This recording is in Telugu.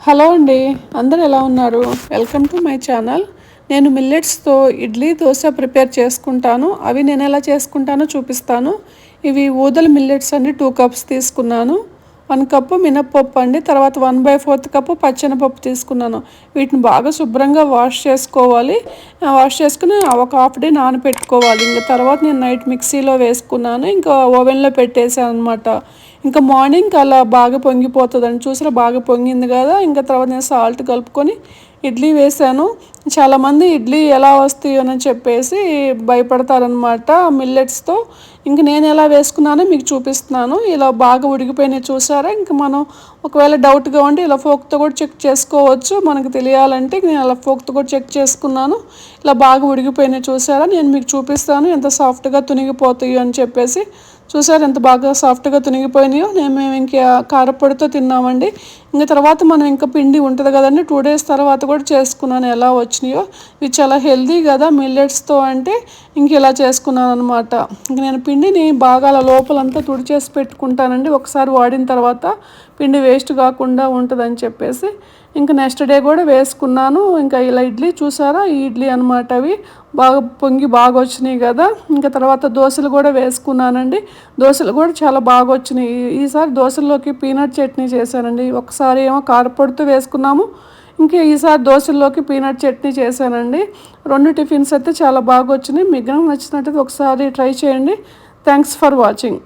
హలో అండి, అందరూ ఎలా ఉన్నారు? Welcome to my channel. నేను మిల్లెట్స్తో ఇడ్లీ దోశ ప్రిపేర్ చేసుకుంటాను. అవి నేను ఎలా చేసుకుంటానో చూపిస్తాను. ఇవి ఊదల మిల్లెట్స్ అండి. 2 కప్స్ తీసుకున్నాను. 1 కప్పు మినప్పప్పు అండి. తర్వాత 1/4 కప్పు పచ్చెనపప్పు తీసుకున్నాను. వీటిని బాగా శుభ్రంగా వాష్ చేసుకోవాలి. వాష్ చేసుకుని ఒక హాఫ్ డే నానబెట్టుకోవాలి. ఇంకా తర్వాత నేను నైట్ మిక్సీలో వేసుకున్నాను. ఇంకా ఓవెన్లో పెట్టేసాను అనమాట. ఇంకా మార్నింగ్ అలా బాగా పొంగిపోతుందండి. చూసారా, బాగా పొంగింది కదా. ఇంకా తర్వాత నేను సాల్ట్ కలుపుకొని ఇడ్లీ వేసాను. చాలామంది ఇడ్లీ ఎలా వస్తాయి అని చెప్పేసి భయపడతారనమాట మిల్లెట్స్తో. ఇంక నేను ఎలా వేసుకున్నానో మీకు చూపిస్తున్నాను. ఇలా బాగా ఉడికిపోయినాయి చూసారా. ఇంకా మనం ఒకవేళ డౌట్గా ఉంటే ఇలా ఫోక్తో కూడా చెక్ చేసుకోవచ్చు. మనకు తెలియాలంటే నేను అలా ఫోక్తో కూడా చెక్ చేసుకున్నాను. ఇలా బాగా ఉడికిపోయినాయి చూసారా. నేను మీకు చూపిస్తాను ఎంత సాఫ్ట్గా తునిగిపోతాయో అని చెప్పేసి. చూసారు ఎంత బాగా సాఫ్ట్గా తునిగిపోయినాయో. మేము ఇంకా కారపొడితో తిన్నామండి. ఇంకా తర్వాత మనం ఇంకా పిండి ఉంటుంది కదండి, 2 days తర్వాత కూడా చేసుకున్నాను ఎలా వచ్చినాయో. ఇవి చాలా హెల్దీ కదా మిల్లెట్స్తో అంటే. ఇంక ఇలా చేసుకున్నాను అనమాట. ఇంక నేను పిండిని బాగా అలా లోపలంతా తుడిచేసి పెట్టుకుంటానండి. ఒకసారి వాడిన తర్వాత పిండి వేస్ట్ కాకుండా ఉంటుందని చెప్పేసి. ఇంకా నెక్స్ట్ డే కూడా వేసుకున్నాను. ఇంకా ఇలా ఇడ్లీ చూసారా, ఈ ఇడ్లీ అనమాట. అవి బాగా పొంగి బాగా వచ్చినాయి కదా. ఇంకా తర్వాత దోశలు కూడా వేసుకున్నానండి. దోశలు కూడా చాలా బాగా వచ్చినాయి. ఈసారి దోశల్లోకి పీనట్ చట్నీ చేశానండి. ఒకసారి ఏమో కారపొడితో వేసుకున్నాము. ఇంకా ఈసారి దోశల్లోకి పీనట్ చట్నీ చేశానండి. 2 టిఫిన్స్ అయితే చాలా బాగా వచ్చినాయి. మీకు నచ్చినట్టయితే ఒకసారి ట్రై చేయండి. Thanks for watching.